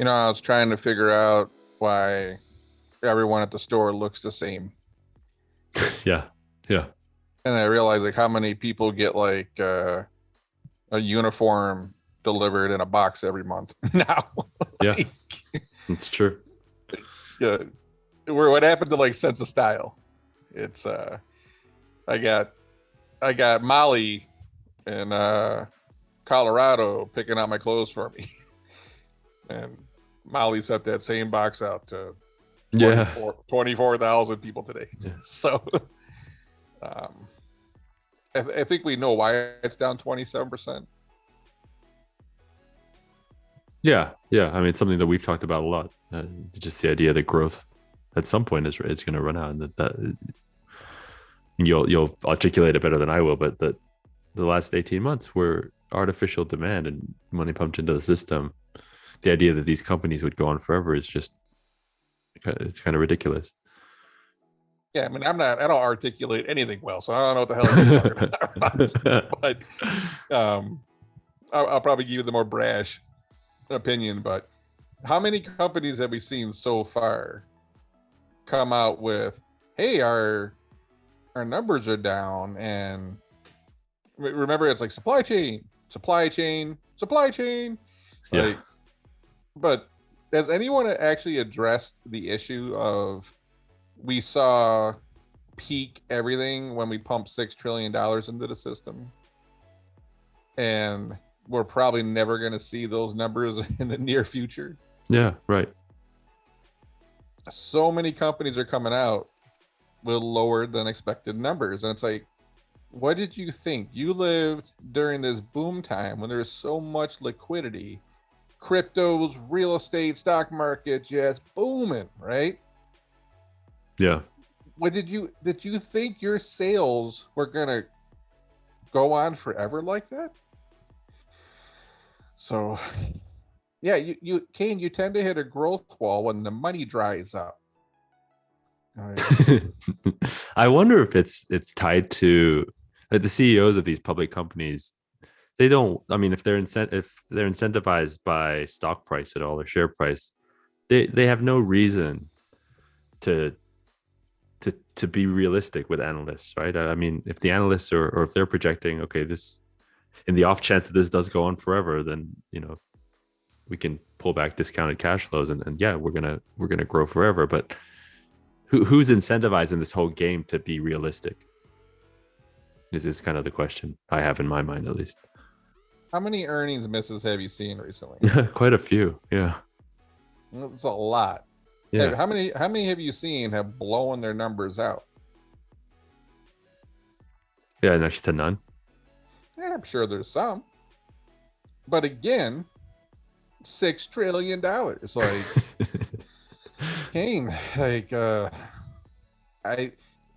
I was trying to figure out why everyone at the store looks the same. Yeah. Yeah. And I realized like how many people get like a uniform delivered in a box every month now. Yeah. Like, It's true. uh, what happened to like sense of style? It's I got I got Molly in Colorado picking out my clothes for me, and Molly sent that same box out to Yeah. 24,000 people today. Yeah. So um, I think we know why it's down 27%. Yeah. Yeah. I mean, it's something that we've talked about a lot. Just the idea that growth at some point is going to run out, and that you'll articulate it better than I will. But the last 18 months were artificial demand and money pumped into the system. The idea that these companies would go on forever is just it's kind of ridiculous. Yeah, I mean, I don't articulate anything well, so I don't know what the hell you're talking about. But I'll probably give you the more brash opinion. But how many companies have we seen so far come out with, "Hey, our numbers are down," and remember, it's like supply chain, supply chain, supply chain. Yeah. Like, but has anyone actually addressed the issue of we saw peak everything when we pumped $6 trillion into the system, and we're probably never going to see those numbers in the near future. Yeah. Right. So many companies are coming out with lower than expected numbers, and it's like, what did you think? You lived during this boom time when there was so much liquidity, cryptos, real estate, stock market just booming, right? Yeah. What did you think your sales were gonna go on forever like that? So yeah, you Kane, you tend to hit a growth wall when the money dries up. Like, I wonder if it's tied to like the CEOs of these public companies. They don't. I mean, if they're incentivized by stock price at all or share price, they have no reason to to be realistic with analysts, right? I mean, if the analysts or if they're projecting, okay, this in the off chance that this does go on forever, then we can pull back discounted cash flows and yeah, we're gonna grow forever. But who's incentivizing this whole game to be realistic? Is kind of the question I have in my mind, at least. how many earnings misses have you seen recently? Quite a few. Yeah. It's a lot. Yeah. How many have you seen have blown their numbers out? Yeah. Next to none. Yeah, I'm sure there's some. But again, $6 trillion. Like, Kane, like I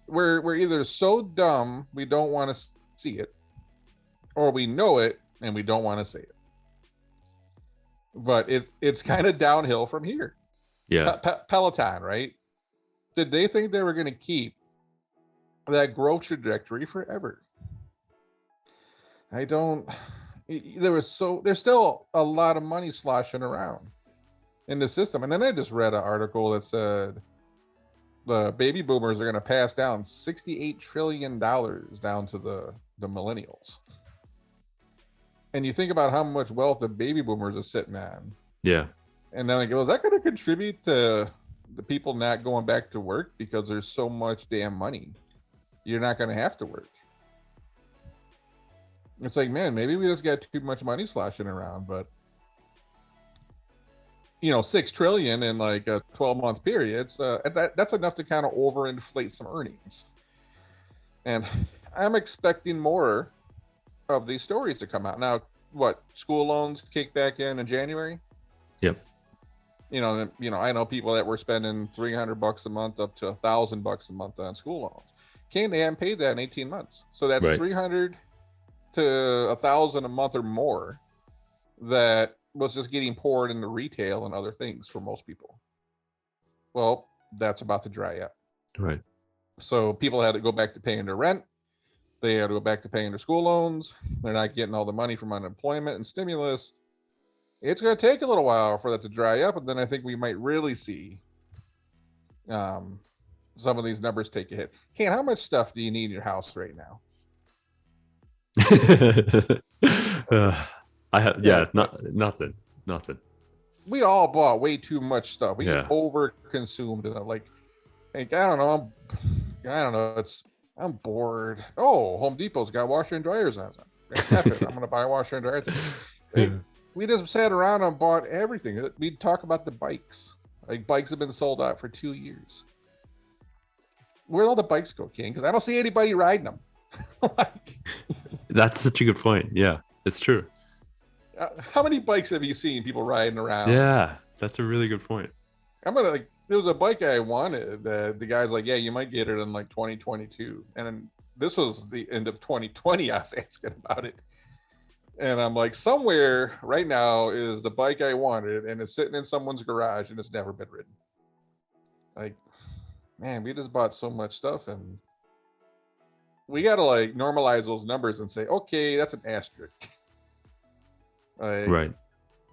we're either so dumb we don't want to see it, or we know it and we don't want to say it. But it's kind of downhill from here. Yeah. Peloton, right? Did they think they were going to keep that growth trajectory forever? I don't. There's still a lot of money sloshing around in the system. And then I just read an article that said the baby boomers are going to pass down $68 trillion down to the millennials. And you think about how much wealth the baby boomers are sitting on, Yeah. and then it goes, is that going to contribute to the people not going back to work because there's so much damn money? You're not going to have to work. It's like, man, maybe we just got too much money sloshing around, but 6 trillion in like a 12-month period, that's enough to kind of overinflate some earnings. And I'm expecting more of these stories to come out now. What, school loans kick back in January? Yep. I know people that were spending $300 a month up to $1,000 a month on school loans. Kane, they haven't paid that in 18 months, so that's Right. 300 to 1,000 a month or more that was just getting poured into retail and other things for most people. Well, that's about to dry up. Right. So people had to go back to paying their rent. They had to go back to paying their school loans. They're not getting all the money from unemployment and stimulus. It's going to take a little while for that to dry up, and then I think we might really see some of these numbers take a hit. Ken, how much stuff do you need in your house right now? I have nothing. We all bought way too much stuff. We Yeah. over consumed it. Like I don't know. I'm bored. Oh, Home Depot's got washer and dryers on. F it. I'm gonna buy a washer and dryer today. Like, we just sat around and bought everything. We'd talk about the bikes. Like bikes have been sold out for 2 years. Where'd all the bikes go, King? Because I don't see anybody riding them. Like, That's such a good point. Yeah, it's true. how many bikes have you seen people riding around? Yeah, that's a really good point. There was a bike I wanted. The guy's like, yeah, you might get it in like 2022. And then this was the end of 2020. I was asking about it. And I'm like, somewhere right now is the bike I wanted, and it's sitting in someone's garage, and it's never been ridden. Like, man, we just bought so much stuff, and we gotta like normalize those numbers and say, okay, that's an asterisk. Like, Right.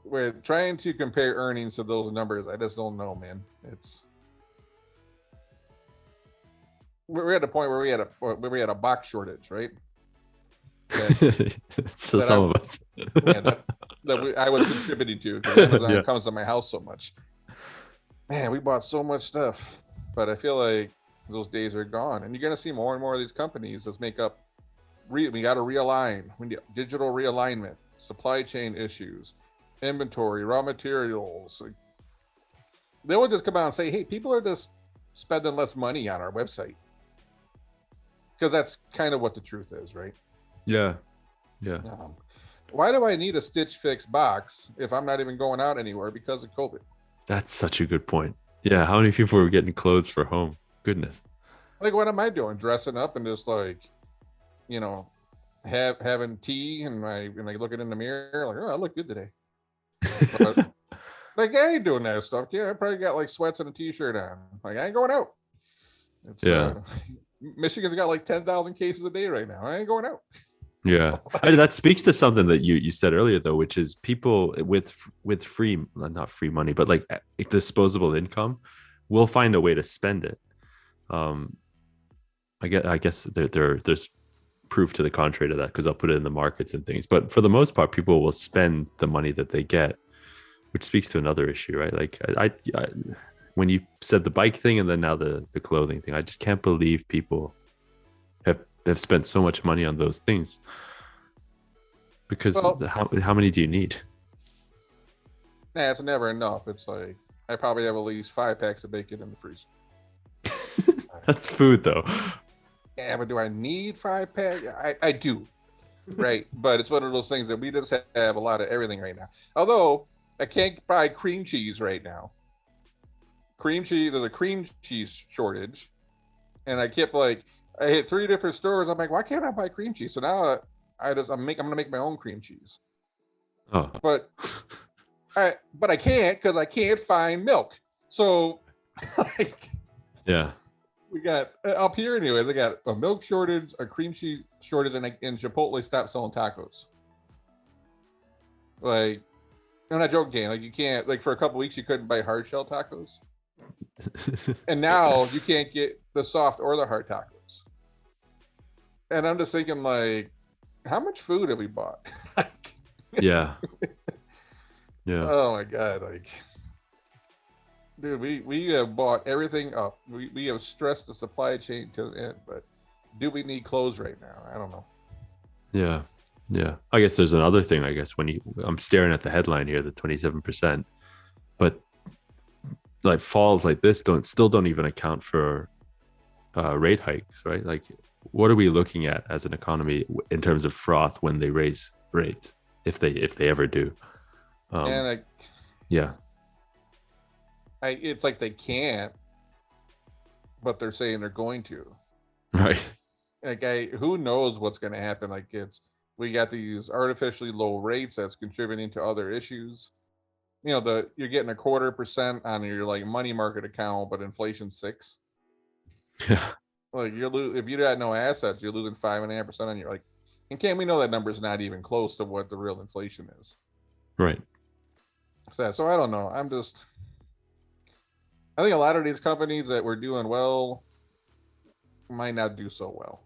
we're trying to compare earnings to those numbers. I just don't know, man. We're at a point where we had a box shortage, right? So that some of us. I was contributing to because Amazon Yeah. comes to my house so much. Man, we bought so much stuff, but I feel like those days are gone, and you're gonna see more and more of these companies just make up. We got to realign. We need digital realignment, supply chain issues, inventory, raw materials. Like, they will just come out and say, "Hey, people are just spending less money on our website," because that's kind of what the truth is, right? Yeah. Why do I need a Stitch Fix box if I'm not even going out anywhere because of COVID? That's such a good point. Yeah, how many people were getting clothes for home? Goodness. Like, what am I doing? Dressing up and just like, you know, having tea and like looking in the mirror, like, oh, I look good today. But like, I ain't doing that stuff. Yeah, I probably got like sweats and a t-shirt on. Like, I ain't going out. Yeah. Michigan's got like 10,000 cases a day right now. I ain't going out. Yeah, that speaks to something that you said earlier, though, which is people with free, not free money, but like disposable income, will find a way to spend it. I guess there's proof to the contrary to that because I'll put it in the markets and things. But for the most part, people will spend the money that they get, which speaks to another issue, right? Like I when you said the bike thing and then now the clothing thing, I just can't believe people have spent so much money on those things because how many do you need? Nah, it's never enough. It's like I probably have at least 5 packs of bacon in the freezer. That's food though. Yeah, but do I need 5 packs? I do, right? But it's one of those things that we just have a lot of everything right now. Although I can't buy cream cheese right now. There's a cream cheese shortage, and I kept like I hit 3 different stores. I'm like, why can't I buy cream cheese? So now I'm gonna make my own cream cheese. Oh, but I can't because I can't find milk. So, like, yeah, we got up here anyways. I got a milk shortage, a cream cheese shortage, and Chipotle stopped selling tacos. Like, I'm not joking. Like, you can't for a couple weeks you couldn't buy hard shell tacos, and now you can't get the soft or the hard tacos. And I'm just thinking, like, how much food have we bought? yeah. Oh my god, like, dude, we have bought everything up. We have stressed the supply chain to the end, but do we need clothes right now? I don't know. Yeah. I guess there's another thing. I guess I'm staring at the headline here, the 27%, but like falls like this still don't even account for rate hikes, right? Like, what are we looking at as an economy in terms of froth when they raise rates, if they ever do? And it's like they can't, but they're saying they're going to. Right. Like, who knows what's going to happen? Like, we got these artificially low rates that's contributing to other issues. You know, you're getting 0.25% on your like money market account, but inflation's 6%. Yeah. Like, if you got no assets, you're losing 5.5% on your like. And we know that number is not even close to what the real inflation is. Right. sad. So I don't know. I think a lot of these companies that were doing well might not do so well.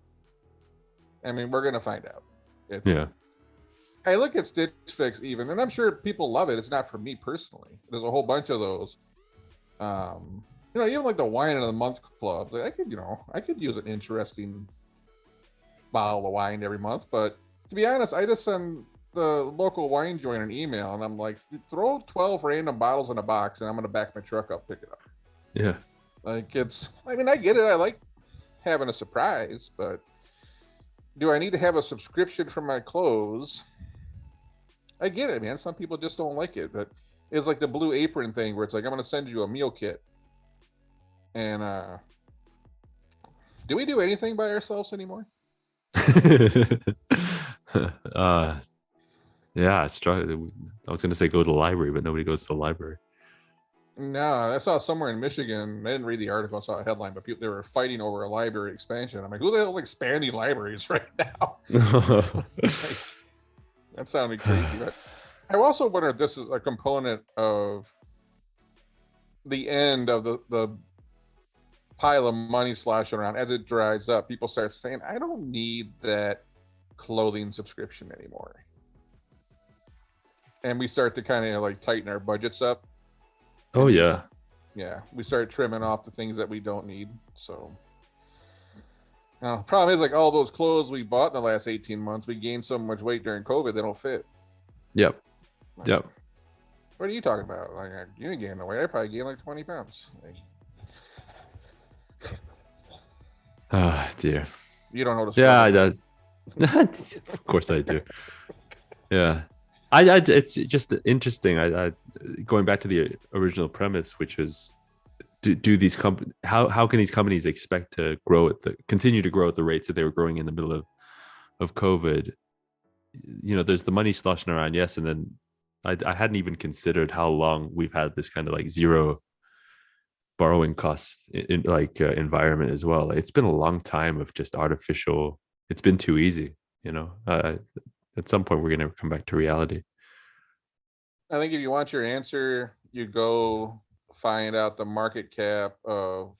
I mean, we're gonna find out. It's, Yeah. I look at Stitch Fix even, and I'm sure people love it. It's not for me personally. There's a whole bunch of those. Even like the wine of the month clubs. Like I could use an interesting bottle of wine every month. But to be honest, I just send the local wine joint an email, and I'm like, throw 12 random bottles in a box, and I'm gonna back my truck up, pick it up. Yeah. Like I mean, I get it. I like having a surprise, but do I need to have a subscription for my clothes? I get it, man. Some people just don't like it, but it's like the Blue Apron thing where it's like, I'm going to send you a meal kit. And do we do anything by ourselves anymore? Yeah, I was going to say go to the library, but nobody goes to the library. No, I saw somewhere in Michigan. I didn't read the article. I saw a headline, but they were fighting over a library expansion. I'm like, who the hell is expanding libraries right now? Like, that sounded crazy. But I also wonder if this is a component of the end of the pile of money sloshing around. As it dries up, people start saying, I don't need that clothing subscription anymore. And we start to kind of like tighten our budgets up. Oh, yeah. Yeah, we start trimming off the things that we don't need. So now the problem is, like, all those clothes we bought in the last 18 months, we gained so much weight during COVID, they don't fit. Yep. Like, Yep. what are you talking about? Like, you didn't gain no weight. I probably gained like 20 pounds. Ah, dear. You don't notice. Yeah, of course I do. Yeah. It's just interesting. I going back to the original premise, which was, do these how can these companies expect to continue to grow at the rates that they were growing in the middle of COVID? There's the money sloshing around, yes, and then I hadn't even considered how long we've had this kind of like zero borrowing costs in environment as well. It's been a long time of just artificial. It's been too easy. At some point we're going to come back to reality. I think if you want your answer, you go find out the market cap of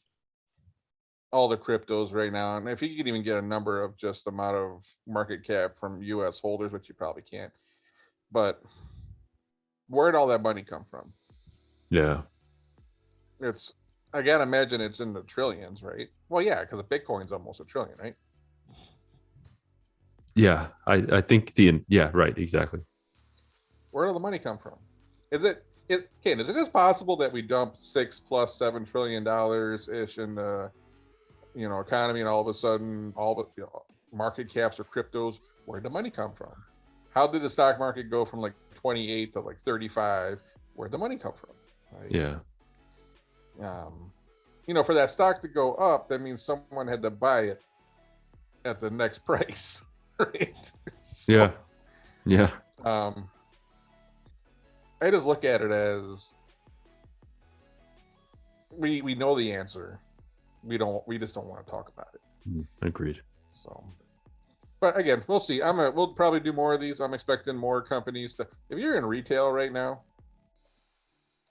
all the cryptos right now. And if you can even get a number of just the amount of market cap from US holders, which you probably can't, but where'd all that money come from? Yeah. I gotta imagine it's in the trillions, right? Well, yeah, because Bitcoin's almost $1 trillion, right? Yeah, I think yeah, right, exactly. Where did the money come from? Is it just possible that we dump $6+7 trillion ish in the economy, and all of a sudden all the market caps of cryptos? Where did the money come from? How did the stock market go from like 28 to like 35? Where'd the money come from? Right? Yeah. For that stock to go up, that means someone had to buy it at the next price, right? So, yeah. I just look at it as we know the answer. We just don't want to talk about it. Agreed. So, but again, we'll see. We'll probably do more of these. I'm expecting more companies to. If you're in retail right now,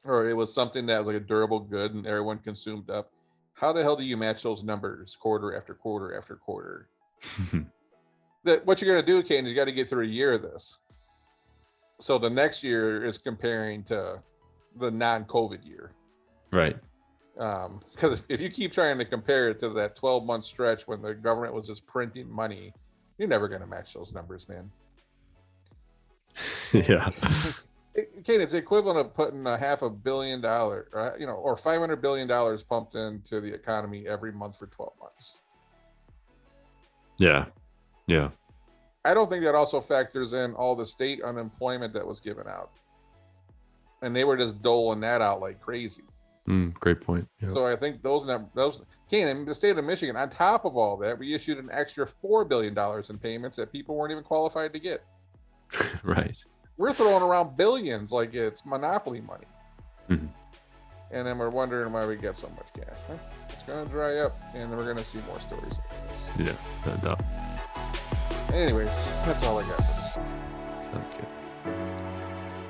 or it was something that was like a durable good and everyone consumed up, how the hell do you match those numbers quarter after quarter after quarter? What you're going to do, Kane, is you got to get through a year of this. So the next year is comparing to the non-COVID year. Right. Because if you keep trying to compare it to that 12-month stretch when the government was just printing money, you're never going to match those numbers, man. Yeah. Kane, it's the equivalent of putting $500 million, or $500 billion pumped into the economy every month for 12 months. Yeah. Yeah. I don't think that also factors in all the state unemployment that was given out. And they were just doling that out like crazy. Great point. Yep. So I think Kane, the state of Michigan, on top of all that, we issued an extra $4 billion in payments that people weren't even qualified to get. Right. We're throwing around billions like it's monopoly money. Mm-hmm. And then we're wondering why we get so much cash. It's going to dry up, and we're going to see more stories like this. Yeah, no doubt. Anyways, that's all I got for this. Sounds good.